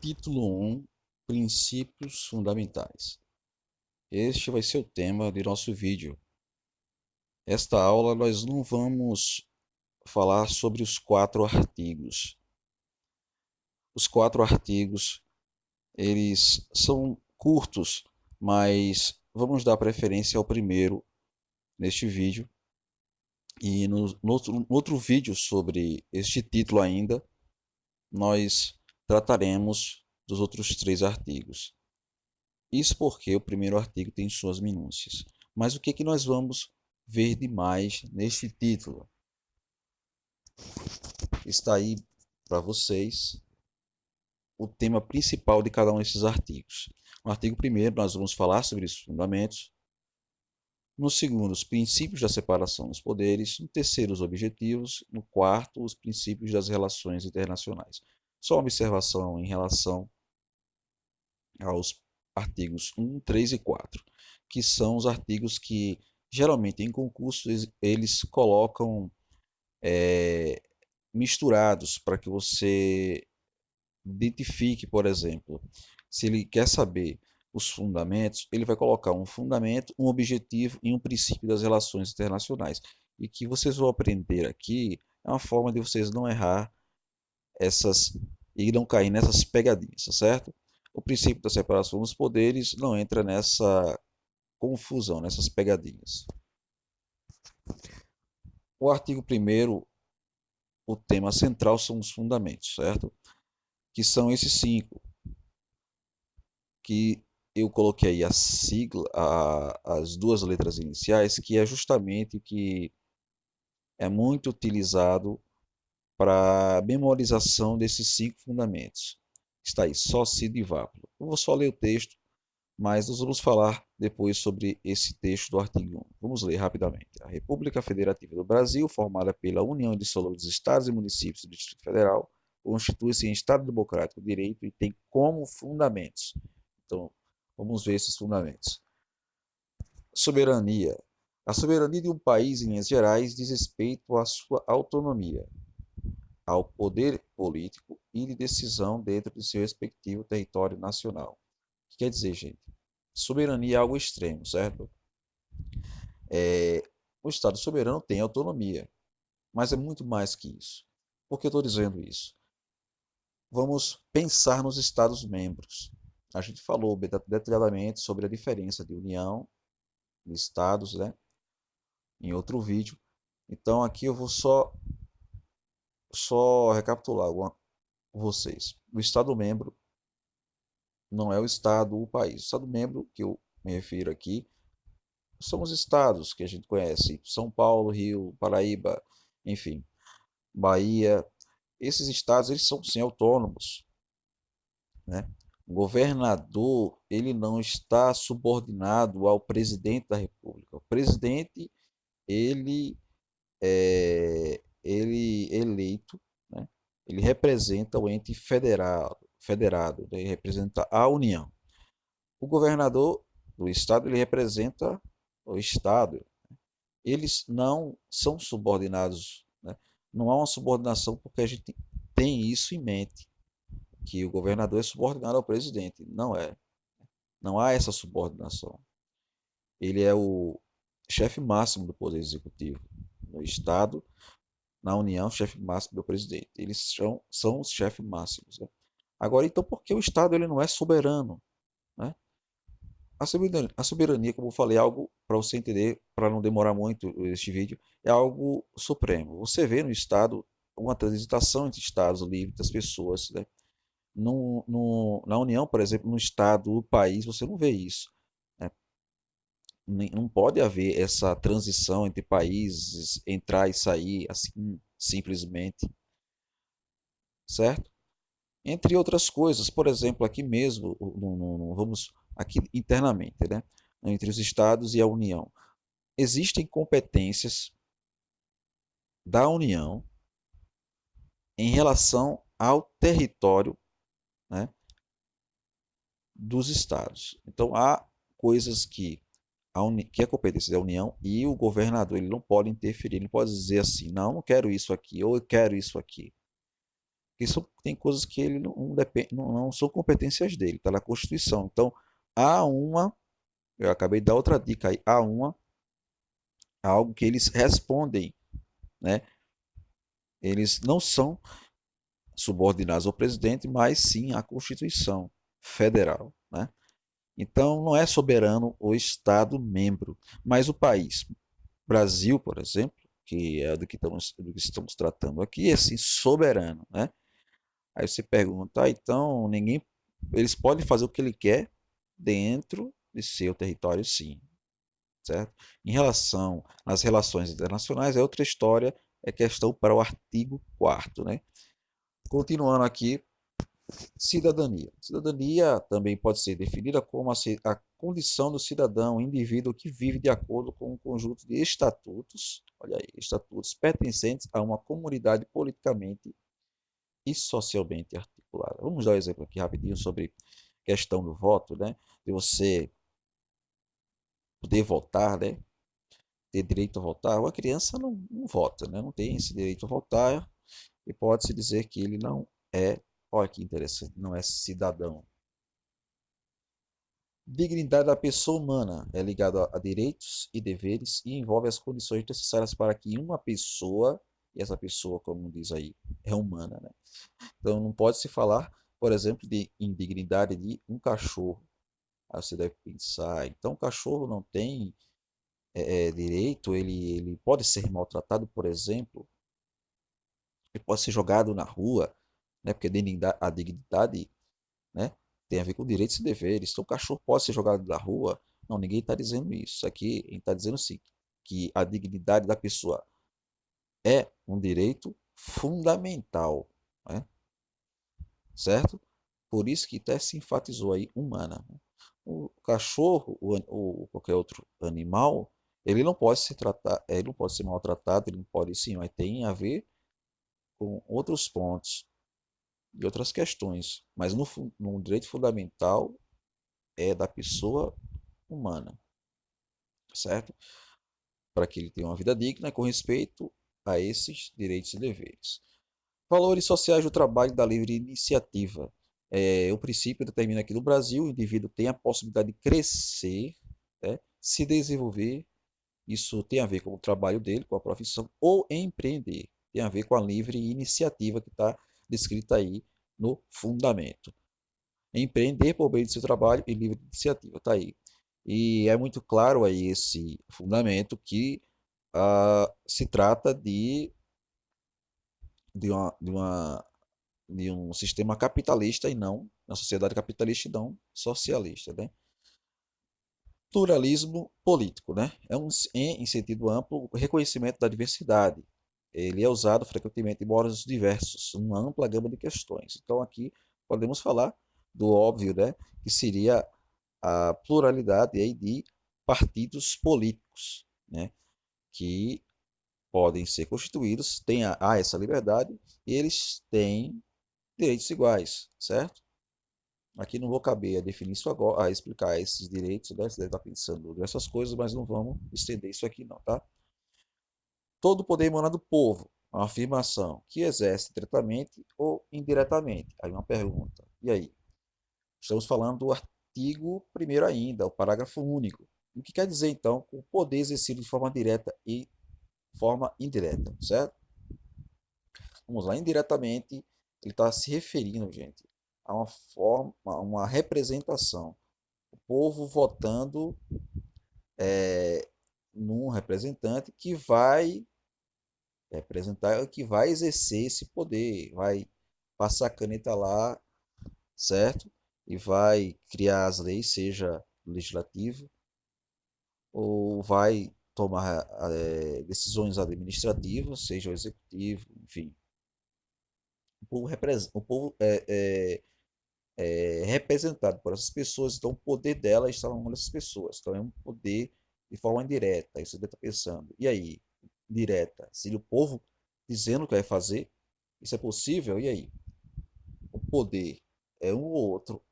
Título 1: Princípios fundamentais. Este vai ser o tema de nosso vídeo. Esta aula nós não vamos falar sobre os 4 artigos. Os 4 artigos, eles são curtos, mas vamos dar preferência ao primeiro neste vídeo. E no outro vídeo sobre este título ainda, nós trataremos dos outros 3 artigos. Isso porque o primeiro artigo tem suas minúcias. Mas o que nós vamos ver de mais neste título? Está aí para vocês o tema principal de cada um desses artigos. No artigo 1º, nós vamos falar sobre os fundamentos. No segundo, os princípios da separação dos poderes. No terceiro, os objetivos. No quarto, os princípios das relações internacionais. Só uma observação em relação aos artigos 1, 3 e 4, que são os artigos que geralmente em concursos eles colocam misturados para que você identifique, por exemplo, se ele quer saber os fundamentos, ele vai colocar um fundamento, um objetivo e um princípio das relações internacionais. E que vocês vão aprender aqui é uma forma de vocês não errar essas e não cair nessas pegadinhas, tá certo? O princípio da separação dos poderes não entra nessa confusão, nessas pegadinhas. O artigo 1º, o tema central são os fundamentos, certo? Que são esses 5, que eu coloquei aí a sigla, as 2 letras iniciais, que é justamente o que é muito utilizado para memorização desses 5 fundamentos. Está aí, Socido e Vápulo. Eu vou só ler o texto, mas nós vamos falar depois sobre esse texto do artigo 1. Vamos ler rapidamente. A República Federativa do Brasil, formada pela união indissolúvel dos estados e municípios do Distrito Federal, constitui-se em Estado democrático de direito e tem como fundamentos. Então, vamos ver esses fundamentos. Soberania. A soberania de um país, em linhas gerais, diz respeito à sua autonomia, ao poder político e de decisão dentro de seu respectivo território nacional. O que quer dizer, gente? Soberania é algo extremo, certo? O Estado soberano tem autonomia, mas é muito mais que isso. Por que eu estou dizendo isso? Vamos pensar nos Estados-membros. A gente falou detalhadamente sobre a diferença de União e Estados, né? Em outro vídeo. Então aqui eu vou só recapitular com vocês. O Estado-membro não é o Estado, o país. O Estado-membro que eu me refiro aqui são os estados que a gente conhece: São Paulo, Rio, Paraíba, enfim, Bahia. Esses estados, eles são sim autônomos, né? O governador, ele não está subordinado ao presidente da República. O presidente, ele é eleito, né? Ele representa o ente federado, né? Ele representa a União. O governador do estado, ele representa o estado. Eles não são subordinados, né? Não há uma subordinação porque a gente tem isso em mente, que o governador é subordinado ao presidente. Não é. Não há essa subordinação. Ele é o chefe máximo do poder executivo. No estado, na União, o chefe máximo do presidente. Eles são os chefes máximos, né? Agora, então, por que o estado ele não é soberano, né? A soberania, como eu falei, é algo, para você entender, para não demorar muito este vídeo, é algo supremo. Você vê no Estado uma transitação entre Estados livres das pessoas, né? Na União, por exemplo, no Estado, no país, você não vê isso, né? Não pode haver essa transição entre países, entrar e sair assim, simplesmente, certo? Entre outras coisas, por exemplo, aqui mesmo, vamos aqui internamente, né? Entre os Estados e a União. Existem competências da União em relação ao território, né, dos Estados. Então, há coisas que é competência da União e o governador ele não pode interferir, ele não pode dizer assim, não, não quero isso aqui, ou eu quero isso aqui. Porque tem coisas que ele não, depende, não são competências dele, está na Constituição. Então, há uma, eu acabei de dar outra dica aí, há algo que eles respondem, né? Eles não são subordinados ao presidente, mas sim à Constituição Federal, né? Então, não é soberano o Estado membro, mas o país. Brasil, por exemplo, que é do que estamos tratando aqui, é sim soberano, né? Aí você pergunta, então eles podem fazer o que ele quer dentro de seu território, sim, certo? Em relação às relações internacionais, é outra história, é questão para o artigo 4º, né? Continuando aqui, cidadania. Cidadania também pode ser definida como a condição do cidadão, indivíduo que vive de acordo com um conjunto de estatutos, olha aí, estatutos pertencentes a uma comunidade politicamente e socialmente articulada. Vamos dar um exemplo aqui rapidinho sobre questão do voto, né? De você poder votar, né? Ter direito a votar. Uma criança não vota, né? Não tem esse direito a votar e pode-se dizer que ele não é, olha que interessante, não é cidadão. Dignidade da pessoa humana é ligado a direitos e deveres e envolve as condições necessárias para que uma pessoa, e essa pessoa, como diz aí, é humana, né? Então não pode se falar, por exemplo, de indignidade de um cachorro. Aí você deve pensar, então o cachorro não tem direito, ele pode ser maltratado, por exemplo, ele pode ser jogado na rua, né? Porque a dignidade, né, tem a ver com direitos e deveres. Então o cachorro pode ser jogado na rua. Não, ninguém está dizendo isso. Aqui a gente está dizendo sim, que a dignidade da pessoa é um direito fundamental, né? Certo? Por isso que até se enfatizou aí humana. O cachorro ou qualquer outro animal, ele não pode se tratar, ele não pode ser maltratado, ele não pode sim, mas tem a ver com outros pontos e outras questões. Mas no direito fundamental é da pessoa humana, certo? Para que ele tenha uma vida digna com respeito a esses direitos e deveres. Valores sociais do trabalho da livre iniciativa. O princípio determina que no Brasil o indivíduo tem a possibilidade de crescer, né, se desenvolver. Isso tem a ver com o trabalho dele, com a profissão, ou empreender. Tem a ver com a livre iniciativa que está descrita aí no fundamento. Empreender por meio do seu trabalho e livre iniciativa, está aí. E é muito claro aí esse fundamento que se trata de, uma, de, uma, de um sistema capitalista e não, uma sociedade capitalista e não socialista, né? Pluralismo político, né? Em sentido amplo, o reconhecimento da diversidade. Ele é usado frequentemente em modos diversos, uma ampla gama de questões. Então aqui podemos falar do óbvio, né? Que seria a pluralidade aí de partidos políticos, né? Que podem ser constituídos, há essa liberdade e eles têm direitos iguais, certo? Aqui não vou caber a definir isso agora, a explicar esses direitos, né? Você deve estar pensando nessas coisas, mas não vamos estender isso aqui não, tá? Todo poder emana do povo, uma afirmação que exerce diretamente ou indiretamente. Aí uma pergunta, e aí? Estamos falando do artigo 1º ainda, o parágrafo único. O que quer dizer então com o poder exercido de forma direta e forma indireta, certo? Vamos lá, indiretamente, ele está se referindo, gente, a uma forma, a uma representação. O povo votando num representante que vai representar, que vai exercer esse poder, vai passar a caneta lá, certo? E vai criar as leis, seja legislativo, ou vai tomar decisões administrativas, seja o executivo, enfim. O povo é representado por essas pessoas, então o poder dela está na mão dessas pessoas. Então é um poder de forma indireta. Aí você está pensando, e aí? Direta. Seria o povo dizendo o que vai fazer? Isso é possível? E aí? O poder é um ou outro?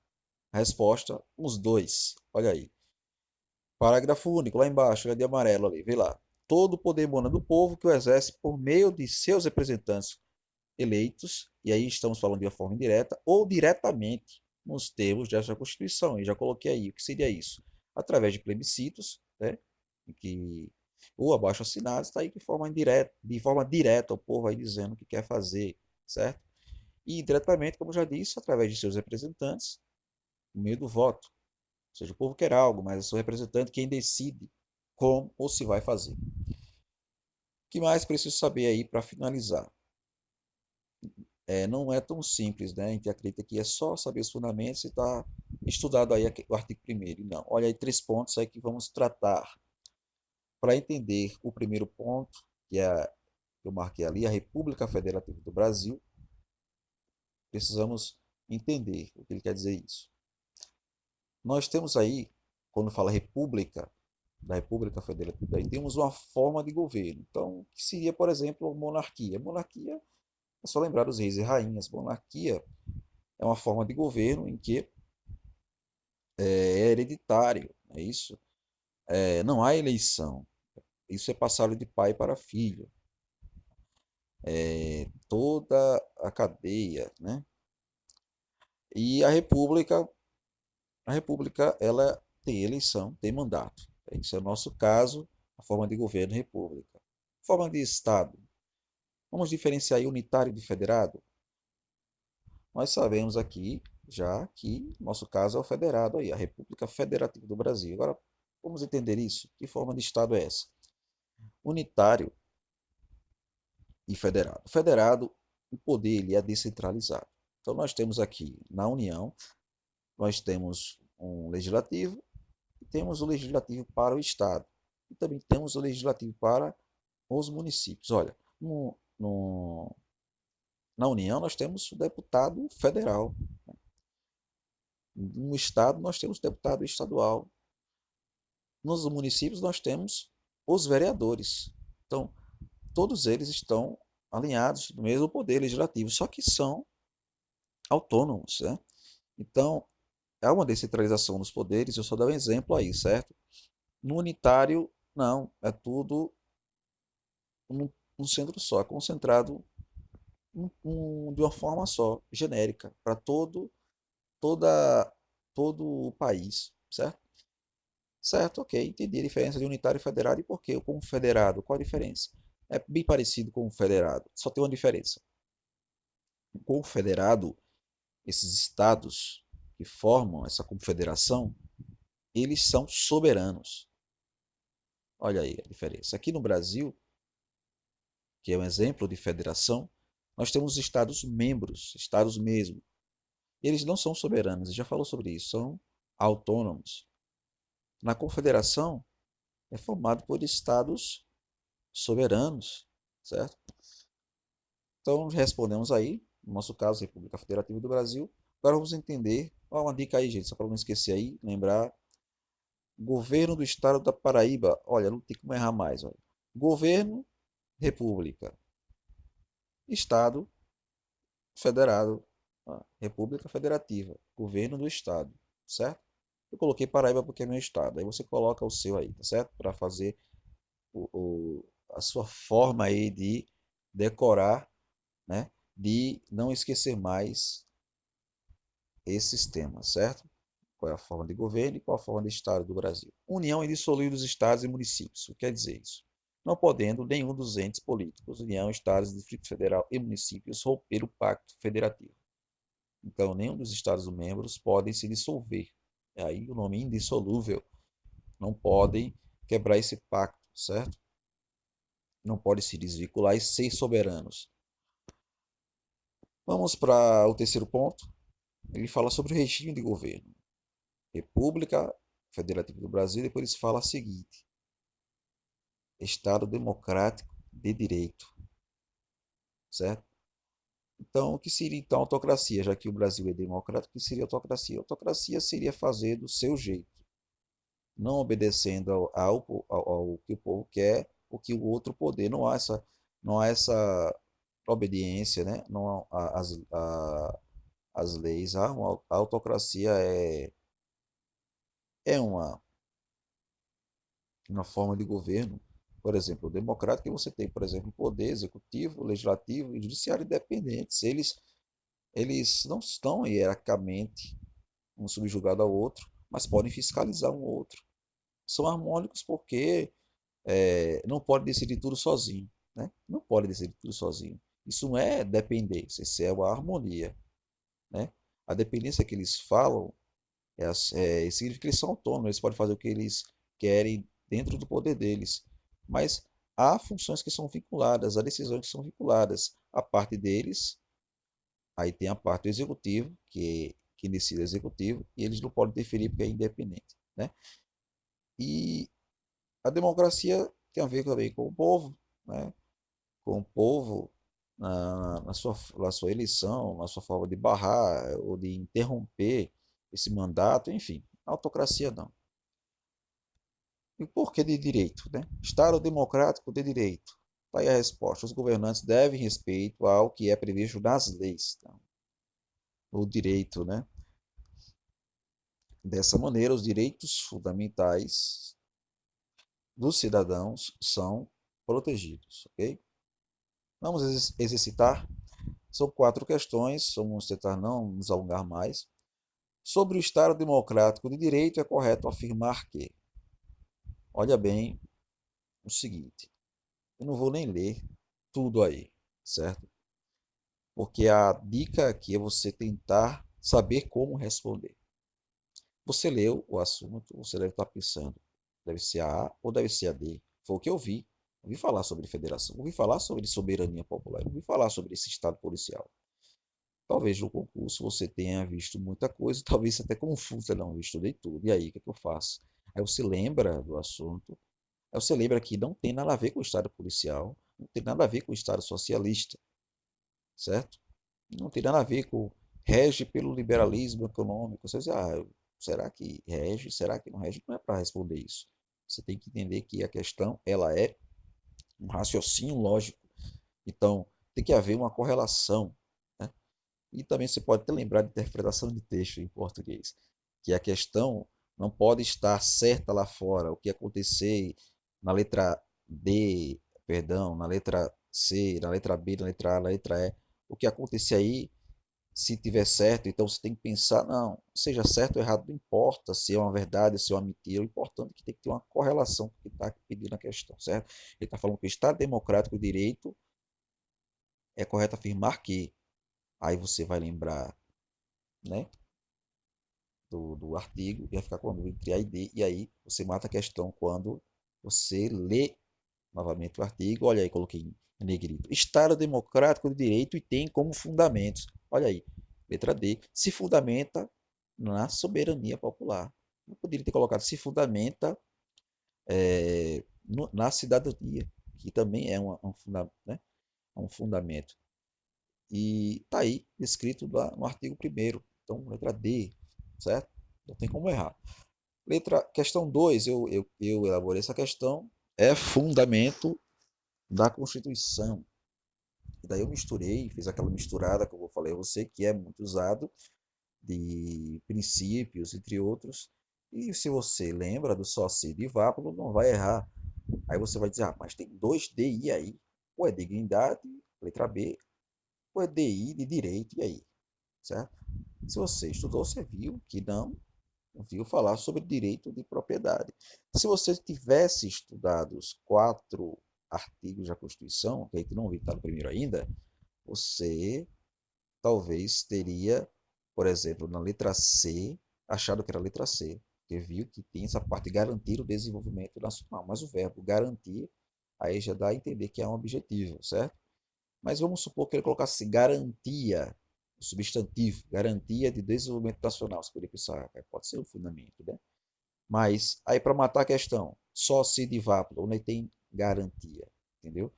A resposta, os dois. Olha aí. Parágrafo único, lá embaixo, é de amarelo ali, vê lá. Todo o poder emana do povo que o exerce por meio de seus representantes eleitos e aí estamos falando de uma forma indireta ou diretamente nos termos dessa Constituição. E já coloquei aí o que seria isso. Através de plebiscitos, né, que ou abaixo assinados, está aí de forma direta o povo aí dizendo o que quer fazer, certo? E diretamente, como eu já disse, através de seus representantes, no meio do voto. Ou seja, o povo quer algo, mas é o seu representante quem decide como ou se vai fazer. O que mais preciso saber aí para finalizar? Não é tão simples, né? A gente acredita que é só saber os fundamentos e está estudado aí o artigo 1º. Não, olha aí 3 pontos aí que vamos tratar. Para entender o primeiro ponto, que é, eu marquei ali, a República Federativa do Brasil, precisamos entender o que ele quer dizer isso. Nós temos aí, quando fala República, da República Federativa, aí temos uma forma de governo. Então, que seria, por exemplo, a monarquia. Monarquia, é só lembrar dos reis e rainhas. Monarquia é uma forma de governo em que é hereditário, é isso? Não há eleição. Isso é passado de pai para filho. Toda a cadeia, né? E a república, ela tem eleição, tem mandato. Esse é o nosso caso, a forma de governo república. Forma de Estado. Vamos diferenciar aí unitário de federado? Nós sabemos aqui já que nosso caso é o federado aí, a República Federativa do Brasil. Agora, vamos entender isso? Que forma de Estado é essa? Unitário e federado. Federado, o poder ele é descentralizado. Então, nós temos aqui na União, nós temos um legislativo e temos o legislativo para o Estado. E também temos o legislativo para os municípios. Olha, na União nós temos o deputado federal. No Estado nós temos o deputado estadual. Nos municípios nós temos os vereadores. Então, todos eles estão alinhados no mesmo poder legislativo, só que são autônomos, né? Então, há uma descentralização dos poderes, eu só dou um exemplo aí, certo? No unitário, não, é tudo num centro só, é concentrado de uma forma só, genérica, para toda, todo o país, certo? Certo, ok, entendi a diferença de unitário e federado e por que o confederado, qual a diferença? É bem parecido com o federado, só tem uma diferença. O confederado, esses estados que formam essa confederação, eles são soberanos. Olha aí a diferença. Aqui no Brasil, que é um exemplo de federação, nós temos estados membros, estados mesmo. Eles não são soberanos, já falou sobre isso, são autônomos. Na confederação, é formado por estados soberanos, certo? Então, respondemos aí, no nosso caso, República Federativa do Brasil. Agora vamos entender, uma dica aí, gente, só para não esquecer aí, lembrar, governo do estado da Paraíba, olha, não tem como errar mais, olha. Governo, República, Estado, Federado, República Federativa, governo do estado, certo? Eu coloquei Paraíba porque é meu estado, aí você coloca o seu aí, tá certo? Para fazer a sua forma aí de decorar, né? De não esquecer mais esses temas, certo? Qual é a forma de governo e qual a forma de Estado do Brasil. União indissolúvel dos Estados e municípios. O que quer dizer isso? Não podendo nenhum dos entes políticos, União, Estados, Distrito Federal e municípios romper o pacto federativo. Então, nenhum dos Estados-membros podem se dissolver. Aí o nome indissolúvel. Não podem quebrar esse pacto, certo? Não podem se desvincular e ser soberanos. Vamos para o terceiro ponto. Ele fala sobre o regime de governo. República Federativa do Brasil, depois ele fala o seguinte: Estado democrático de direito, certo? Então, o que seria então autocracia? Já que o Brasil é democrático, o que seria autocracia? Autocracia seria fazer do seu jeito, não obedecendo ao que o povo quer, o que o outro poder. Não há essa obediência, né? Não há as leis. A autocracia é uma forma de governo, por exemplo, democrática, que você tem, por exemplo, poder executivo, legislativo e judiciário independentes. Eles eles não estão hierarquicamente um subjugado ao outro, mas podem fiscalizar um outro. São harmônicos porque não pode decidir tudo sozinho, né? Não pode decidir tudo sozinho. Isso não é dependência, isso é uma harmonia, né? A dependência que eles falam significa que eles são autônomos, eles podem fazer o que eles querem dentro do poder deles. Mas há funções que são vinculadas, há decisões que são vinculadas. A parte deles, aí tem a parte do executivo, que decide o executivo, e eles não podem interferir porque é independente, né? E a democracia tem a ver também com o povo, né? Com o povo na sua eleição, na sua forma de barrar ou de interromper esse mandato, enfim. A autocracia não. E por que de direito, né? Estado democrático de direito. Está aí a resposta. Os governantes devem respeito ao que é previsto nas leis. Então, o direito, né? Dessa maneira, os direitos fundamentais dos cidadãos são protegidos, ok? Vamos exercitar. São 4 questões, vamos tentar não nos alongar mais. Sobre o Estado democrático de direito, é correto afirmar que, olha bem o seguinte, eu não vou nem ler tudo aí, certo? Porque a dica aqui é você tentar saber como responder. Você leu o assunto, você deve estar pensando, deve ser a A ou deve ser a D. Foi o que eu vi. Ouvi falar sobre federação, ouvi falar sobre soberania popular, ouvi falar sobre esse Estado policial. Talvez no concurso você tenha visto muita coisa, talvez até confusa, não, eu estudei tudo. E aí, o que é que eu faço? Aí você lembra do assunto, aí você lembra que não tem nada a ver com o Estado policial, não tem nada a ver com o Estado socialista, certo? Não tem nada a ver com rege pelo liberalismo econômico. Você diz, será que rege? Será que não rege? Não é para responder isso. Você tem que entender que a questão ela é um raciocínio lógico. Então, tem que haver uma correlação, né? E também você pode ter lembrado de interpretação de texto em português, que a questão não pode estar certa lá fora. O que acontecer na letra D, perdão, na letra C, na letra B, na letra A, na letra E, o que acontecer aí, se tiver certo, então você tem que pensar, não, seja certo ou errado, não importa se é uma verdade, se é uma mentira, o importante é que tem que ter uma correlação com o que está pedindo a questão, certo? Ele está falando que o Estado democrático de direito é correto afirmar que, aí você vai lembrar, né, do artigo, e vai ficar com a dúvida entre A e D, e aí você mata a questão quando você lê novamente o artigo, olha aí, coloquei em negrito, Estado democrático de direito e tem como fundamentos, olha aí, letra D, se fundamenta na soberania popular. Eu poderia ter colocado se fundamenta na cidadania, que também é né, um fundamento. E está aí escrito no artigo 1º. Então, letra D, certo? Não tem como errar. Questão 2, eu elaborei essa questão, é fundamento da Constituição. E daí eu misturei, fiz aquela misturada que eu falei a você, que é muito usado, de princípios, entre outros. E se você lembra do Sócio de Vápulo, não vai errar. Aí você vai dizer, mas tem 2 DI aí. Ou é dignidade, letra B, ou é DI de direito, e aí? Certo? Se você estudou, você viu que não viu falar sobre direito de propriedade. Se você tivesse estudado os 4 artigos da Constituição, que a gente não viu, está no primeiro ainda, você talvez teria, por exemplo, na letra C, achado que era a letra C, porque viu que tem essa parte de garantir o desenvolvimento nacional. Mas o verbo garantir, aí já dá a entender que é um objetivo, certo? Mas vamos supor que ele colocasse garantia, o substantivo, garantia de desenvolvimento nacional. Você poderia pensar, pode ser um fundamento, né? Mas aí para matar a questão, só se de vápula, onde tem garantia, entendeu?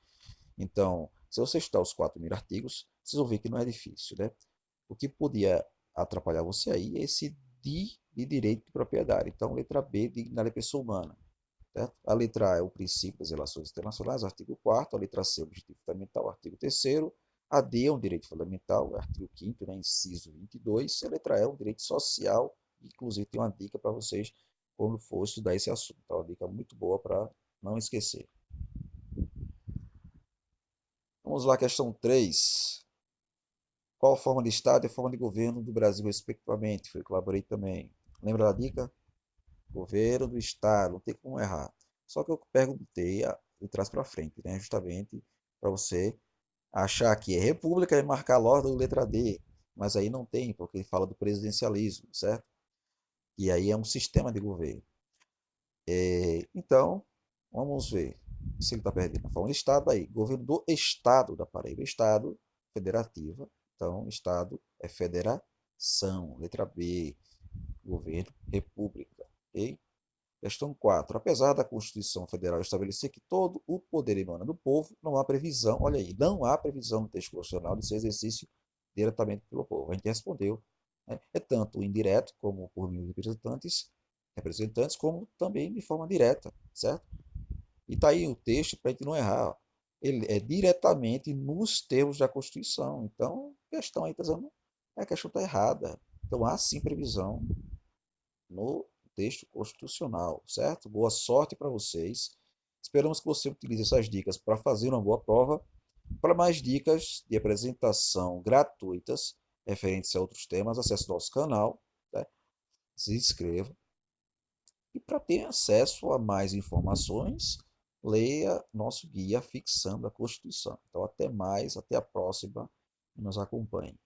Então, se você estudar os 4 primeiros artigos, vocês vão ver que não é difícil, né? O que podia atrapalhar você aí é esse de direito de propriedade. Então, letra B, dignidade da pessoa humana. Certo? A letra A é o princípio das relações internacionais, artigo 4º. A letra C é o objetivo fundamental, artigo 3º. A D é um direito fundamental, artigo 5º, né, inciso 22. A letra E é um direito social. Inclusive, tem uma dica para vocês quando for estudar esse assunto. Tá? Uma dica muito boa para não esquecer. Vamos lá, questão 3. Qual forma de Estado e forma de governo do Brasil, respectivamente? Foi o que eu elaborei também. Lembra da dica? Governo do Estado, não tem como errar. Só que eu perguntei de trás para frente, né? Justamente para você achar que é república e marcar logo letra D. Mas aí não tem, porque ele fala do presidencialismo, certo? E aí é um sistema de governo. Então, vamos ver se ele está perdido na forma de Estado. Aí, governo do Estado da Paraíba. Estado, federativa. Então, Estado é federação. Letra B, governo, república. Ok? Questão 4. Apesar da Constituição Federal estabelecer que todo o poder emana do povo, não há previsão, olha aí, não há previsão no texto constitucional de seu exercício diretamente pelo povo. A gente respondeu, né? É tanto indireto, como por meio de representantes, como também de forma direta, certo? E está aí o texto para a gente não errar. Ele é diretamente nos termos da Constituição. Então, a questão aí está dizendo, a questão está errada. Então, há sim previsão no texto constitucional, certo? Boa sorte para vocês. Esperamos que você utilize essas dicas para fazer uma boa prova. Para mais dicas de apresentação gratuitas referentes a outros temas, acesse nosso canal, né? Se inscreva. E para ter acesso a mais informações, leia nosso guia Fixando a Constituição. Então, até mais, até a próxima e nos acompanhe.